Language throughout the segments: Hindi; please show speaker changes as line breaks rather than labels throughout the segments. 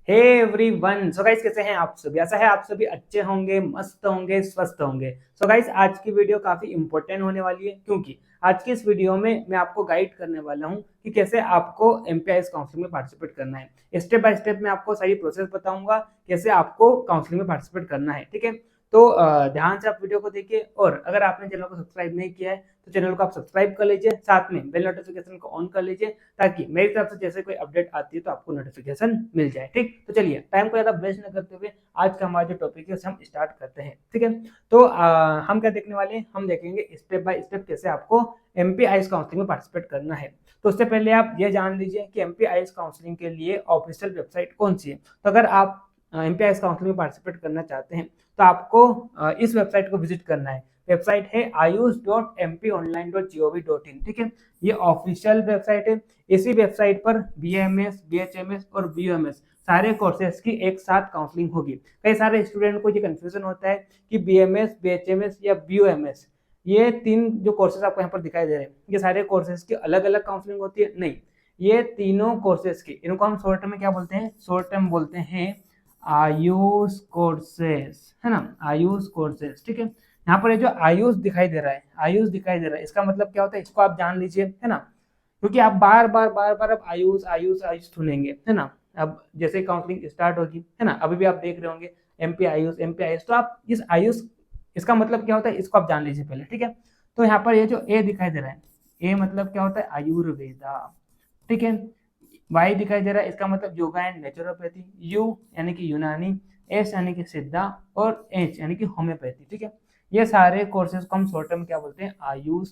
हे एवरीवन, सो गाइस कैसे हैं आप सभी। ऐसा है आप सभी अच्छे होंगे, मस्त होंगे, स्वस्थ होंगे। सो गाइस आज की वीडियो काफी इंपॉर्टेंट होने वाली है, क्योंकि आज की इस वीडियो में मैं आपको गाइड करने वाला हूं कि कैसे आपको एमपीआईएस काउंसलिंग में पार्टिसिपेट करना है। स्टेप बाय स्टेप मैं आपको सारी प्रोसेस बताऊंगा कैसे आपको काउंसलिंग में पार्टिसिपेट करना है। ठीक है, तो ध्यान से आप वीडियो को देखिए, और अगर आपने चैनल को सब्सक्राइब नहीं किया है तो चैनल को आप सब्सक्राइब कर लीजिए, साथ में बेल नोटिफिकेशन को ऑन कर लीजिए ताकि मेरी तरफ से जैसे कोई अपडेट आती है तो आपको नोटिफिकेशन मिल जाए। ठीक, तो चलिए टाइम को ज्यादा वेस्ट न करते हुए आज का हमारा जो टॉपिक है उसे हम स्टार्ट करते हैं। ठीक है, तो हम क्या देखने वाले हैं, हम देखेंगे स्टेप बाय स्टेप कैसे आपको एमपीआईएस काउंसलिंग में पार्टिसिपेट करना है। तो उससे पहले आप ये जान लीजिए कि एमपीआईएस काउंसलिंग के लिए ऑफिशियल वेबसाइट कौन सी है। तो अगर आप एमपीआईएस काउंसलिंग में पार्टिसिपेट करना चाहते हैं तो आपको इस वेबसाइट को विजिट करना है। वेबसाइट है ayush.mponline.gov.in। ठीक है, ये ऑफिशियल वेबसाइट है। इसी वेबसाइट पर बीएमएस, बीएचएमएस और बीयूएमएस सारे कोर्सेज की एक साथ काउंसलिंग होगी। कई सारे स्टूडेंट को ये कंफ्यूजन होता है कि बीएमएस, बीएचएमएस या बीयूएमएस, ये तीन जो कोर्सेज आपको यहाँ पर दिखाई दे रहे हैं, ये सारे कोर्सेज की अलग अलग काउंसलिंग होती है। नहीं, ये तीनों कोर्सेज की, इनको हम शॉर्ट टर्म में क्या बोलते हैं, शॉर्ट टर्म बोलते हैं आयुष कोर्सेज, है ना, आयुष कोर्सेज। ठीक है, यहाँ पर ये जो आयुष दिखाई दे रहा है, आयुष दिखाई दे रहा है, इसका मतलब क्या होता है इसको आप जान लीजिए, है ना, क्योंकि आप बार बार अब आयुष आयुष आयुष सुनेंगे, है ना। अब जैसे काउंसलिंग स्टार्ट होगी, है ना, अभी भी आप देख रहे होंगे एमपी आयुष, एमपी आयुष, तो आप इस आयुष, इसका मतलब क्या होता है इसको आप जान लीजिए पहले। ठीक है, तो यहाँ पर ये जो ए दिखाई दे रहा है, ए मतलब क्या होता है आयुर्वेदा। ठीक है, वाई दिखाई दे रहा है, इसका मतलब योगा एंड नेचुरोपैथी, यू यानी कि यूनानी, एस यानी कि सिद्धा और एच यानी कि होम्योपैथी। ठीक है, ये सारे कोर्सेज को हम शॉर्ट टर्म क्या बोलते हैं, आयुष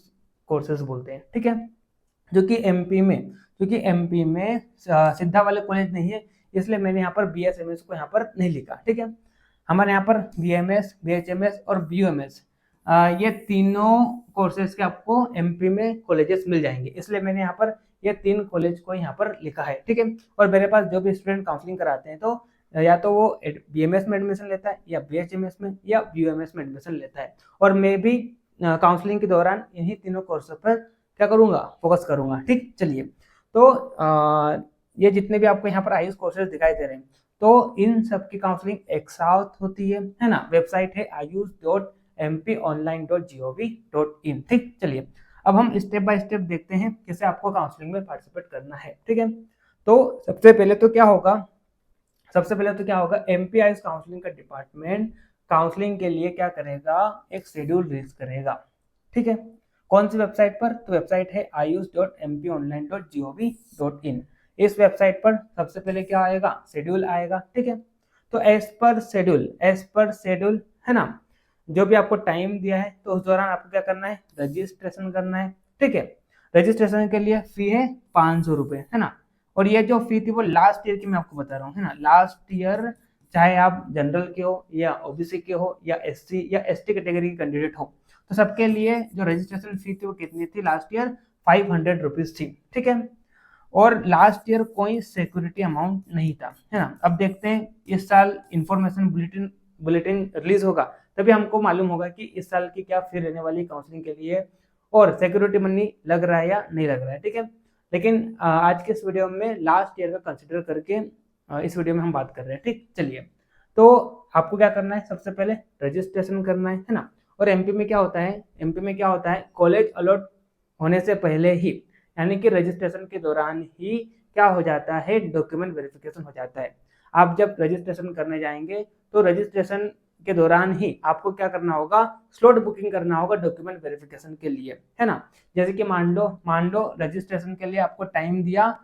कोर्सेज बोलते हैं। ठीक है, जो कि एमपी में, क्योंकि एमपी में सिद्धा वाले कॉलेज नहीं है, इसलिए मैंने यहाँ पर बीएसएमएस को यहाँ पर नहीं लिखा। ठीक है, हमारे यहाँ पर बीएमएस, बीएचएमएस और बीयूएमएस, ये तीनों कोर्सेज के आपको एमपी में कॉलेजेस मिल जाएंगे, इसलिए मैंने यहाँ पर ये तीन कॉलेज को यहाँ पर लिखा है। ठीक है, और मेरे पास जो भी स्टूडेंट काउंसलिंग कराते हैं तो या तो वो बीएमएस में एडमिशन लेता है या बीएचएमएस में या बीयूएमएस में एडमिशन लेता है, और मैं भी काउंसलिंग के दौरान इन्हीं तीनों कोर्स पर क्या करूंगा, फोकस करूंगा। ठीक, चलिए, तो ये जितने भी आपको यहाँ पर आयुष कोर्सेज दिखाई दे रहे हैं, तो इन सब की काउंसलिंग एक साथ होती है ना। वेबसाइट है ayush.mponline.gov.in। ठीक, चलिए अब हम स्टेप बाय स्टेप देखते हैं कैसे आपको काउंसलिंग में पार्टिसिपेट करना है। ठीक है, तो सबसे पहले तो क्या होगा, एमपीआईएस काउंसलिंग का डिपार्टमेंट काउंसलिंग के लिए क्या करेगा, एक शेड्यूल रिलीज करेगा। ठीक है, कौन सी वेबसाइट पर, तो वेबसाइट है ayush.mponline.gov.in। इस वेबसाइट पर सबसे पहले क्या आएगा, शेड्यूल आएगा। ठीक है, तो एज पर शेड्यूल, है ना, जो भी आपको टाइम दिया है तो उस दौरान आपको क्या करना है, रजिस्ट्रेशन करना है। ठीक है, रजिस्ट्रेशन के लिए फी है 500 रुपए, है ना, और ये जो फी थी वो लास्ट ईयर की मैं आपको बता रहा हूँ, है ना, लास्ट ईयर, चाहे आप जनरल के हो या ओबीसी के हो या एससी या एसटी कैटेगरी के कैंडिडेट हो, तो सबके लिए जो रजिस्ट्रेशन फी थी वो कितनी थी, लास्ट ईयर 500 रुपीज थी। ठीक है, और लास्ट ईयर कोई सिक्योरिटी अमाउंट नहीं था, है ना। अब देखते हैं इस साल इंफॉर्मेशन बुलेटिन रिलीज होगा, तभी हमको मालूम होगा कि इस साल की क्या फी रहने वाली काउंसलिंग के लिए, और सिक्योरिटी मनी लग रहा है या नहीं लग रहा है। ठीक है, लेकिन आज के इस वीडियो में लास्ट ईयर का कंसिडर करके इस वीडियो में हम बात कर रहे हैं। ठीक, चलिए, तो आपको क्या करना है, सबसे पहले रजिस्ट्रेशन करना है ना। और एमपी में क्या होता है, कॉलेज अलॉट होने से पहले ही, यानी कि रजिस्ट्रेशन के दौरान ही क्या हो जाता है, डॉक्यूमेंट वेरिफिकेशन हो जाता है। आप जब रजिस्ट्रेशन करने जाएंगे तो रजिस्ट्रेशन के दौरान ही आपको क्या करना होगा, स्लॉट बुकिंग करना होगा डॉक्यूमेंट वेरिफिकेशन के लिए, है ना। जैसे कि मान लो रजिस्ट्रेशन के लिए आपको टाइम दिया,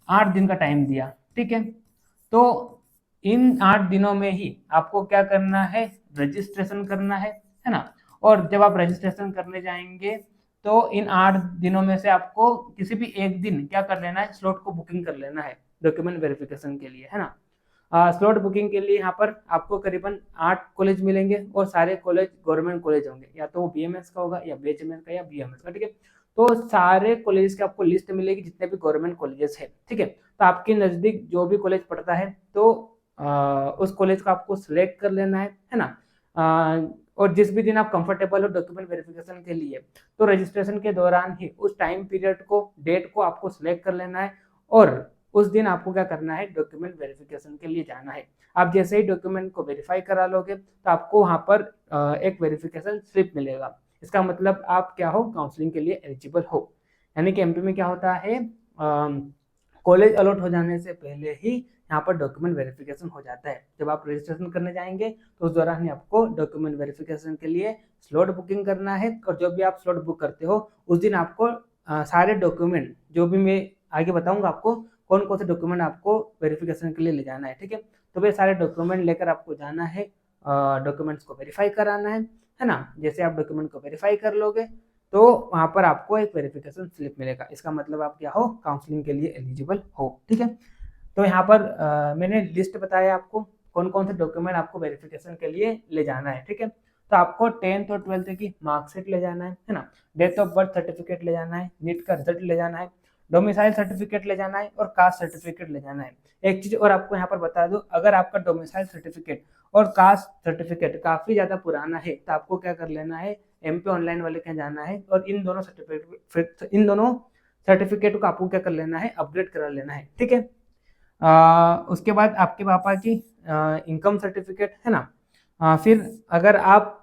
8 दिन का टाइम दिया। ठीक है, तो इन 8 दिनों में ही आपको क्या करना है, रजिस्ट्रेशन करना है ना। और जब आप रजिस्ट्रेशन करने जाएंगे तो इन 8 दिनों में से आपको किसी भी एक दिन क्या कर लेना है, स्लॉट को बुकिंग कर लेना है डॉक्यूमेंट वेरिफिकेशन के लिए, है ना। स्लॉट बुकिंग के लिए यहाँ पर आपको करीबन 8 कॉलेज मिलेंगे, और सारे कॉलेज गवर्नमेंट कॉलेज होंगे, या तो वो बीएमएस का होगा या बीएचएमएस का या बीएमएस का। ठीक है, तो सारे कॉलेज की आपको लिस्ट मिलेगी जितने भी गवर्नमेंट कॉलेजेस है। ठीक है, तो आपके नजदीक जो भी कॉलेज पड़ता है तो उस कॉलेज को आपको सिलेक्ट कर लेना है ना। और जिस भी दिन आप कंफर्टेबल हो डॉक्यूमेंट वेरिफिकेशन के लिए, तो रजिस्ट्रेशन के दौरान ही उस टाइम पीरियड को, डेट को आपको सिलेक्ट कर लेना है, और उस दिन आपको क्या करना है, डॉक्यूमेंट वेरिफिकेशन के लिए जाना है। आप जैसे ही डॉक्यूमेंट को वेरीफाई करा लोगे तो आपको वहाँ पर एक वेरिफिकेशन स्लिप मिलेगा। इसका मतलब आप क्या हो, काउंसलिंग के लिए एलिजिबल हो। यानी कि एमपी में क्या होता है, कॉलेज अलॉट हो जाने से पहले ही यहाँ पर डॉक्यूमेंट वेरिफिकेशन हो जाता है। जब आप रजिस्ट्रेशन करने जाएंगे तो उस दौरान ही आपको डॉक्यूमेंट वेरिफिकेशन के लिए स्लॉट बुकिंग करना है, और जो भी आप स्लॉट बुक करते हो उस दिन आपको सारे डॉक्यूमेंट, जो भी मैं आगे बताऊंगा आपको कौन कौन से डॉक्यूमेंट आपको वेरिफिकेशन के लिए ले जाना है, ठीक है। तो वे सारे डॉक्यूमेंट लेकर आपको जाना है, डॉक्यूमेंट्स को वेरीफाई कराना है ना। जैसे आप डॉक्यूमेंट को वेरीफाई कर लोगे तो वहाँ पर आपको एक वेरिफिकेशन स्लिप मिलेगा। इसका मतलब आप क्या हो, काउंसलिंग के लिए एलिजिबल हो, ठीक है। तो यहाँ पर मैंने लिस्ट बताया आपको कौन कौन से डॉक्यूमेंट आपको वेरिफिकेशन के लिए ले जाना है, ठीक है। तो आपको 10th और 12th की मार्कशीट ले जाना है ना, डेट ऑफ बर्थ सर्टिफिकेट ले जाना है, नीट का रिजल्ट ले जाना है, डोमिसाइल सर्टिफिकेट ले जाना है और कास्ट सर्टिफिकेट ले जाना है। एक चीज और आपको यहाँ पर बता दूं, अगर आपका डोमिसाइल सर्टिफिकेट और कास्ट सर्टिफिकेट काफी ज्यादा पुराना है तो आपको क्या कर लेना है, एमपी ऑनलाइन वाले के जाना है और इन दोनों सर्टिफिकेट को आपको क्या कर लेना है, अपग्रेड करा लेना है, ठीक है। उसके बाद आपके पापा की इनकम सर्टिफिकेट है ना। फिर अगर आप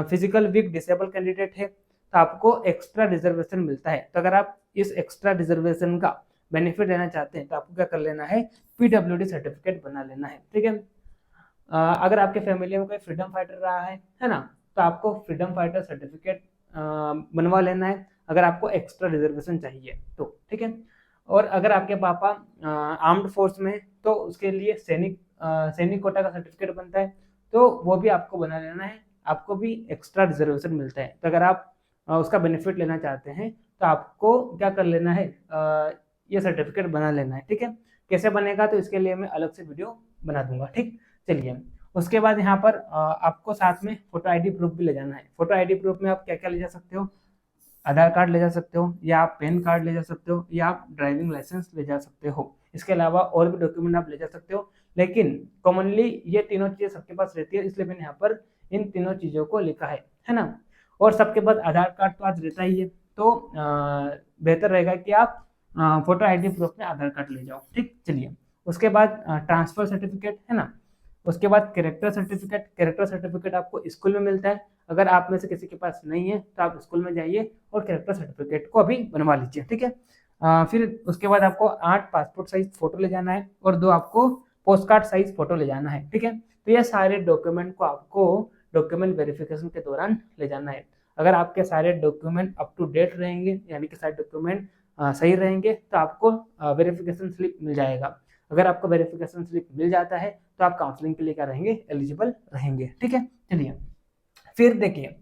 फिजिकल वीक डिसेबल कैंडिडेट है तो आपको एक्स्ट्रा रिजर्वेशन मिलता है। तो अगर आप इस एक्स्ट्रा रिजर्वेशन का बेनिफिट लेना चाहते हैं तो आपको क्या कर लेना है, पीडब्ल्यूडी सर्टिफिकेट बना लेना है, ठीक है। अगर आपके फैमिली में कोई फ्रीडम फाइटर रहा है ना, तो आपको फ्रीडम फाइटर सर्टिफिकेट बनवा लेना है अगर आपको एक्स्ट्रा रिजर्वेशन चाहिए तो, ठीक है। और अगर आपके पापा आर्म्ड फोर्स में तो उसके लिए सैनिक कोटा का सर्टिफिकेट बनता है, तो वो भी आपको बना लेना है, आपको भी एक्स्ट्रा रिजर्वेशन मिलता है। तो अगर आप उसका बेनिफिट लेना चाहते हैं तो आपको क्या कर लेना है, ये सर्टिफिकेट बना लेना है, ठीक है। कैसे बनेगा तो इसके लिए मैं अलग से वीडियो बना दूंगा, ठीक। चलिए, उसके बाद यहाँ पर आपको साथ में फोटो आईडी प्रूफ भी ले जाना है। फोटो आईडी प्रूफ में आप क्या क्या ले जा सकते हो, आधार कार्ड ले जा सकते हो, या आप पैन कार्ड ले जा सकते हो, या आप ड्राइविंग लाइसेंस ले जा सकते हो। इसके अलावा और भी डॉक्यूमेंट आप ले जा सकते हो, लेकिन कॉमनली ये तीनों चीजें सबके पास रहती है, इसलिए मैंने यहाँ पर इन तीनों चीजों को लिखा है ना। और सबके पास आधार कार्ड तो आज रहता ही है, तो बेहतर रहेगा कि आप फोटो आईडी प्रूफ में आधार कार्ड ले जाओ, ठीक। चलिए, उसके बाद ट्रांसफर सर्टिफिकेट है ना, उसके बाद कैरेक्टर सर्टिफिकेट आपको स्कूल में मिलता है। अगर आप में से किसी के पास नहीं है तो आप स्कूल में जाइए और कैरेक्टर सर्टिफिकेट को अभी बनवा लीजिए, ठीक है। फिर उसके बाद आपको 8 पासपोर्ट साइज फोटो ले जाना है और 2 आपको पोस्ट कार्ड साइज फोटो ले जाना है, ठीक है। तो ये सारे डॉक्यूमेंट को आपको डॉक्यूमेंट वेरिफिकेशन के दौरान ले जाना है। अगर आपके सारे डॉक्यूमेंट अप टू डेट रहेंगे, यानी कि सारे डॉक्यूमेंट सही रहेंगे, तो आपको वेरिफिकेशन स्लिप मिल जाएगा। अगर आपको वेरिफिकेशन स्लिप मिल जाता है तो आप काउंसलिंग के लिए क्या रहेंगे, एलिजिबल रहेंगे, ठीक है। चलिए, फिर देखिए,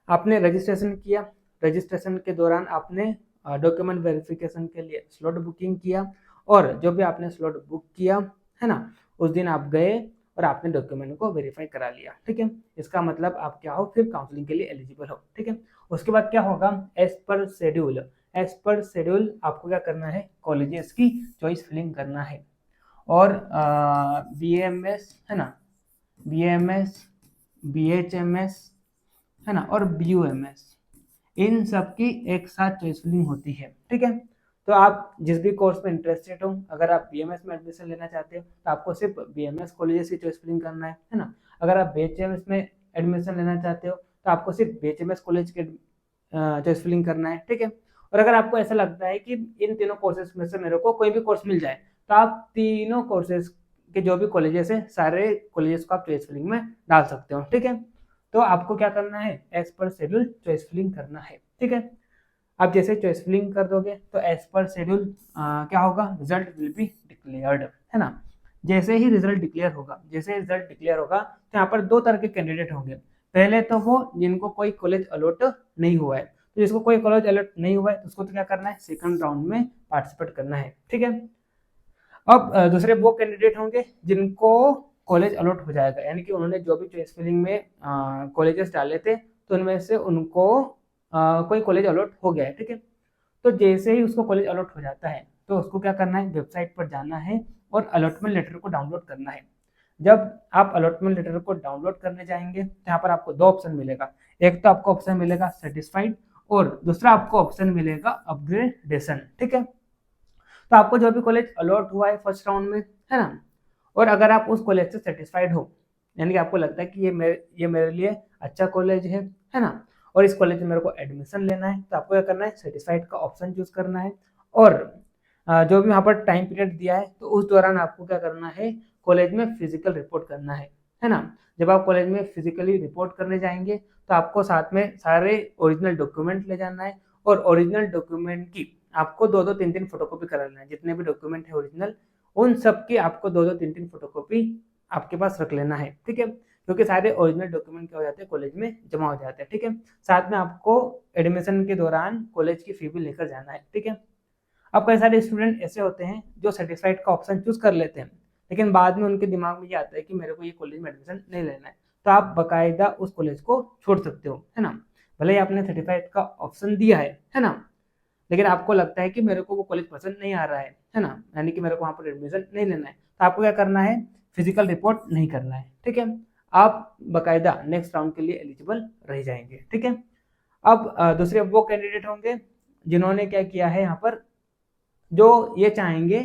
आपने रजिस्ट्रेशन किया, रजिस्ट्रेशन के दौरान आपने डॉक्यूमेंट वेरिफिकेशन के लिए स्लॉट बुकिंग किया, और जो भी आपने स्लॉट बुक किया है ना, उस दिन आप गए और आपने डॉक्यूमेंट को वेरीफाई करा लिया, ठीक है। इसका मतलब आप क्या हो, फिर काउंसलिंग के लिए एलिजिबल हो, ठीक है। उसके बाद क्या होगा, एज पर शेड्यूल आपको क्या करना है, कॉलेजेस की चॉइस फिलिंग करना है। और BAMS है ना, BAMS, BHMS है ना, और BUMS, इन सब की एक साथ चॉइस फिलिंग होती है, ठीक है। तो आप जिस भी कोर्स में इंटरेस्टेड हो, अगर आप BMS में एडमिशन लेना चाहते हो तो आपको सिर्फ BMS कॉलेजेस की चॉइस फिलिंग करना है ना। अगर आप BHMS में एडमिशन लेना चाहते हो तो आपको सिर्फ BHMS कॉलेज के चॉइस फिलिंग करना है, ठीक है। और अगर आपको ऐसा लगता है कि इन तीनों कोर्सेज में से मेरे को कोई भी कोर्स मिल जाए, तो आप तीनों कोर्सेज के जो भी कॉलेजेस है, सारे कॉलेजेस को आप चॉइस फिलिंग में डाल सकते हो, ठीक है। तो आपको क्या करना है, as per schedule choice filling करना है, ठीक है। आप जैसे चॉइस फिलिंग कर दोगे तो एज पर शेड्यूल क्या होगा, रिजल्ट विल बी डिक्लेयर्ड है ना। जैसे ही रिजल्ट डिक्लेयर होगा तो यहाँ पर 2 तरह के कैंडिडेट होंगे। पहले तो वो जिनको कोई कॉलेज अलॉट नहीं हुआ है, तो जिसको कोई कॉलेज अलॉट नहीं हुआ है तो उसको तो क्या करना है, सेकंड राउंड में पार्टिसिपेट करना है, ठीक है। अब दूसरे वो कैंडिडेट होंगे जिनको कॉलेज अलॉट हो जाएगा, यानी कि उन्होंने जो भी चॉइस फिलिंग में कॉलेजेस डाले थे तो उनमें से उनको कोई कॉलेज अलॉट हो गया है, ठीक है। तो जैसे ही उसको कॉलेज अलॉट हो जाता है तो उसको क्या करना है, वेबसाइट पर जाना है और अलॉटमेंट लेटर को डाउनलोड करना है। जब आप अलॉटमेंट लेटर को डाउनलोड करने जाएंगे तो यहाँ पर आपको 2 ऑप्शन मिलेगा। एक तो आपको ऑप्शन मिलेगा सेटिस्फाइड और दूसरा आपको ऑप्शन मिलेगा अपग्रेडेशन, ठीक है। तो आपको जो भी कॉलेज अलॉट हुआ है फर्स्ट राउंड में, है ना, और अगर आप उस कॉलेज से सेटिस्फाइड हो, यानी कि आपको लगता है कि ये मेरे लिए अच्छा कॉलेज है ना, और इस कॉलेज में मेरे को एडमिशन लेना है, तो आपको क्या करना है, सेटिस्फाइड का ऑप्शन चूज करना है। और जो भी वहाँ पर टाइम पीरियड दिया है तो उस दौरान आपको क्या करना है, कॉलेज में फिजिकल रिपोर्ट करना है ना। जब आप कॉलेज में फिजिकली रिपोर्ट करने जाएंगे तो आपको साथ में सारे ओरिजिनल डॉक्यूमेंट ले जाना है, और ओरिजिनल डॉक्यूमेंट की आपको 2-2 3-3 फोटोकॉपी कराना है। जितने भी डॉक्यूमेंट है ओरिजिनल, उन सब की आपको 2-2 3-3 फोटोकॉपी आपके पास रख लेना है, ठीक है, क्योंकि सारे ओरिजिनल डॉक्यूमेंट क्या हो जाते हैं, कॉलेज में जमा हो जाते हैं, ठीक है। साथ में आपको एडमिशन के दौरान कॉलेज की फी भी लेकर जाना है, ठीक है। अब कई सारे स्टूडेंट ऐसे होते हैं जो सेटिस्फाइड का ऑप्शन चूज कर लेते हैं, लेकिन बाद में उनके दिमाग में ये आता है कि मेरे को ये कॉलेज में एडमिशन नहीं लेना है, तो आप बाकायदा उस कॉलेज को छोड़ सकते हो, है ना। भले ही आपने सर्टिफाइड का ऑप्शन दिया है ना, लेकिन आपको लगता है कि मेरे को वो कॉलेज पसंद नहीं आ रहा है ना, यानी कि मेरे को वहाँ पर एडमिशन नहीं लेना है, तो आपको क्या करना है, फिजिकल रिपोर्ट नहीं करना है, ठीक है। आप बाकायदा नेक्स्ट राउंड के लिए एलिजिबल रह जाएंगे, ठीक है। अब दूसरे वो कैंडिडेट होंगे जिन्होंने क्या किया है, यहाँ पर जो ये चाहेंगे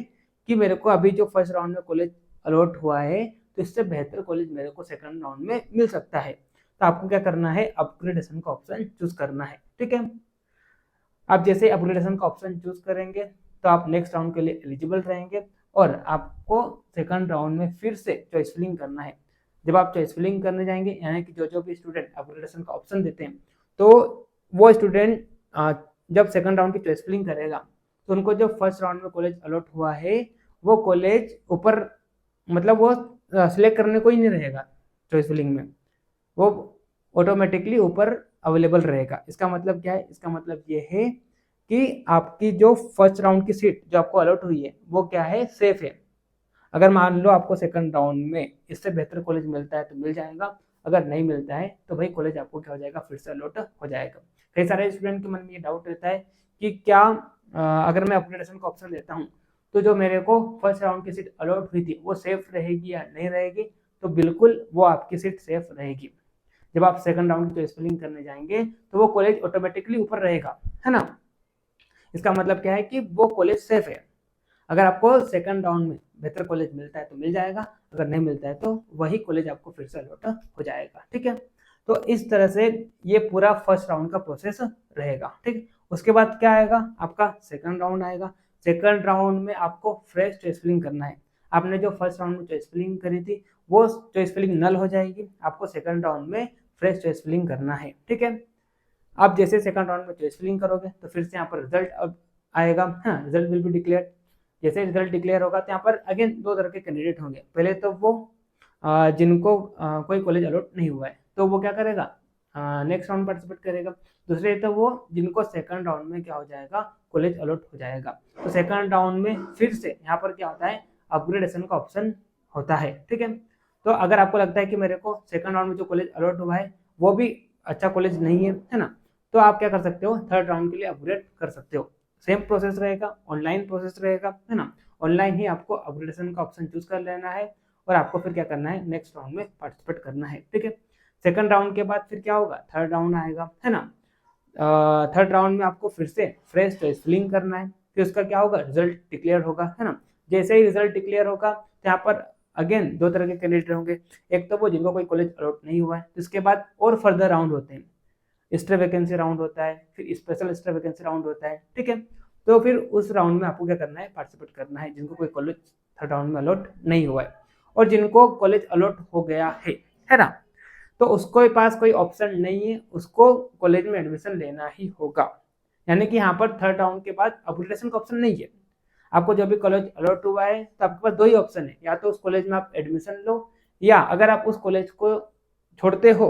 कि मेरे को अभी जो फर्स्ट राउंड में कॉलेज अलॉट हुआ है तो इससे बेहतर कॉलेज मेरे को सेकंड राउंड में मिल सकता है, तो आपको क्या करना है, अपग्रेडेशन का ऑप्शन चूज करना है, ठीक है। आप जैसे अपग्रेडेशन का ऑप्शन चूज करेंगे तो आप नेक्स्ट राउंड के लिए एलिजिबल रहेंगे, और आपको सेकंड राउंड में फिर से चॉइस फिलिंग करना है। जब आप चॉइस फिलिंग करने जाएंगे, यानी कि जो भी स्टूडेंट अपग्रेडेशन का ऑप्शन देते हैं, तो वो स्टूडेंट जब सेकंड राउंड की चॉइस फिलिंग करेगा तो उनको जो फर्स्ट राउंड में कॉलेज अलॉट हुआ है वो कॉलेज ऊपर, मतलब वो सिलेक्ट करने को ही नहीं रहेगा चॉइस फिलिंग में, वो ऑटोमेटिकली ऊपर अवेलेबल रहेगा। इसका मतलब क्या है, इसका मतलब ये है कि आपकी जो फर्स्ट राउंड की सीट जो आपको अलॉट हुई है वो क्या है, सेफ है। अगर मान लो आपको सेकंड राउंड में इससे बेहतर कॉलेज मिलता है तो मिल जाएगा, अगर नहीं मिलता है तो भाई कॉलेज आपको क्या हो जाएगा, फिर से अलॉट हो जाएगा। कई सारे स्टूडेंट के मन में ये डाउट रहता है कि क्या अगर मैं अपग्रेडेशन का ऑप्शन लेता हूँ तो जो मेरे को फर्स्ट राउंड की सीट अलॉट हुई थी वो सेफ रहेगी या नहीं रहेगी, तो बिल्कुल वो आपकी सीट सेफ रहेगी। जब आप सेकंड राउंड की चॉइस फिलिंग करने जाएंगे तो वो कॉलेज ऑटोमेटिकली ऊपर रहेगा, है ना। इसका मतलब क्या है कि वो कॉलेज सेफ है। अगर आपको सेकंड राउंड में बेहतर कॉलेज मिलता है तो मिल जाएगा, अगर नहीं मिलता है तो वही कॉलेज आपको फिर से अलॉट हो जाएगा, ठीक है। तो इस तरह से ये पूरा फर्स्ट राउंड का प्रोसेस रहेगा, ठीक। उसके बाद क्या आएगा, आपका सेकंड राउंड आएगा। सेकंड राउंड में आपको फ्रेश चॉइस फिलिंग करना है। आपने जो फर्स्ट राउंड में चॉइस फिलिंग करी थी वो चॉइस फिलिंग नल हो जाएगी, आपको सेकंड राउंड में फ्रेश चॉइस फिलिंग करना है, ठीक है। आप जैसे सेकंड राउंड में चॉइस फिलिंग करोगे तो फिर से यहाँ पर रिजल्ट अब आएगा, हाँ, रिजल्ट विल बी डिक्लेयर। जैसे रिजल्ट डिक्लेयर होगा तो यहाँ पर अगेन दो तरह के कैंडिडेट होंगे। पहले तो वो जिनको कोई कॉलेज अलॉट नहीं हुआ है तो वो क्या करेगा, नेक्स्ट राउंड पार्टिसिपेट करेगा। दूसरे तो वो जिनको सेकंड राउंड में क्या हो जाएगा, कॉलेज अलॉट हो जाएगा। तो सेकंड राउंड में फिर से यहाँ पर क्या होता है, अपग्रेडेशन का ऑप्शन होता है, ठीक है। तो अगर आपको लगता है कि मेरे को सेकंड राउंड में जो कॉलेज अलॉट हुआ है वो भी अच्छा कॉलेज नहीं है ना, तो आप क्या कर सकते हो, थर्ड राउंड के लिए अपग्रेड कर सकते हो। सेम प्रोसेस रहेगा, ऑनलाइन प्रोसेस रहेगा, है ना। ऑनलाइन ही आपको अपग्रेडेशन का ऑप्शन चूज कर लेना है और आपको फिर क्या करना है, नेक्स्ट राउंड में पार्टिसिपेट करना है, ठीक है। सेकंड राउंड के बाद फिर क्या होगा, थर्ड राउंड आएगा, है ना। थर्ड राउंड में आपको फिर से फ्रेश चॉइस फिलिंग करना है, फिर उसका क्या होगा, रिजल्ट डिक्लेयर होगा, है ना। जैसे ही रिजल्ट डिक्लेयर होगा तो यहाँ पर अगेन दो तरह के कैंडिडेट होंगे। एक तो वो जिनको कोई कॉलेज अलॉट नहीं हुआ है, इसके बाद और फर्दर राउंड होते हैं, एक्स्ट्रा वैकेंसी राउंड होता है, फिर स्पेशल एक्स्ट्रा वैकेंसी राउंड होता है, ठीक है। तो फिर उस राउंड में आपको क्या करना है, पार्टिसिपेट करना है, जिनको कोई कॉलेज थर्ड राउंड में अलॉट नहीं हुआ है। और जिनको कॉलेज अलॉट हो गया है ना, तो उसके पास कोई ऑप्शन नहीं है, उसको कॉलेज में एडमिशन लेना ही होगा। यानी कि यहाँ पर थर्ड राउंड के बाद अपग्रेडेशन का ऑप्शन नहीं है। आपको जो भी कॉलेज अलॉट हुआ है तो आपके पास दो ही ऑप्शन है, या तो उस कॉलेज में आप एडमिशन लो, या अगर आप उस कॉलेज को छोड़ते हो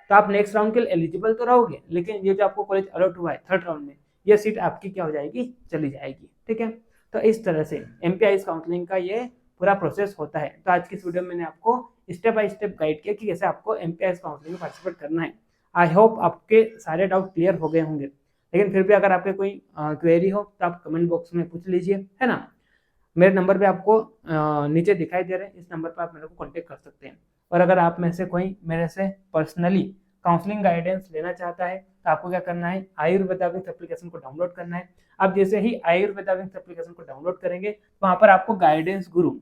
तो आप नेक्स्ट राउंड के लिए एलिजिबल तो रहोगे, लेकिन ये जो आपको कॉलेज अलॉट हुआ है थर्ड राउंड में, ये सीट आपकी क्या हो जाएगी, चली जाएगी, ठीक है। तो इस तरह से एमपीआईएस काउंसलिंग का ये पूरा प्रोसेस होता है। तो आज की इस वीडियो में मैंने आपको स्टेप बाय स्टेप गाइड किया कि कैसे आपको एमपीआईएस काउंसलिंग में पार्टिसिपेट करना है। आई होप आपके सारे डाउट क्लियर हो गए होंगे, लेकिन फिर भी अगर आपके कोई क्वेरी हो तो आप कमेंट बॉक्स में पूछ लीजिए, है ना। मेरे नंबर पे आपको नीचे दिखाई दे रहे हैं, इस नंबर पर आप मेरे को कांटेक्ट कर सकते हैं। और अगर आप में से कोई मेरे से पर्सनली काउंसलिंग गाइडेंस लेना चाहता है तो आपको क्या करना है, आयुर्वेदा विंग्स एप्लीकेशन को डाउनलोड करना है। अब जैसे ही आयुर्वेदा विंग्स एप्लीकेशन को डाउनलोड करेंगे तो वहां पर आपको गाइडेंस गुरु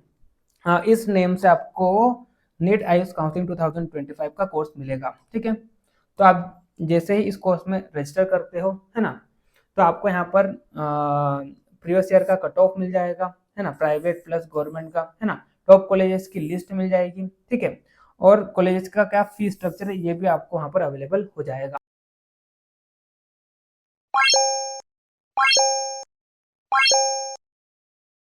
इस नेम से आपको नीट आयुष काउंसलिंग 2025 का कोर्स मिलेगा, ठीक है। तो आप जैसे ही इस कोर्स में रजिस्टर करते हो, है ना, तो आपको यहाँ पर प्रीवियस ईयर का कट ऑफ मिल जाएगा, है ना, प्राइवेट प्लस गवर्नमेंट का, है ना, टॉप कॉलेजेस की लिस्ट मिल जाएगी, ठीक है, और कॉलेजेस का क्या फीस स्ट्रक्चर है ये भी आपको वहाँ पर अवेलेबल हो जाएगा।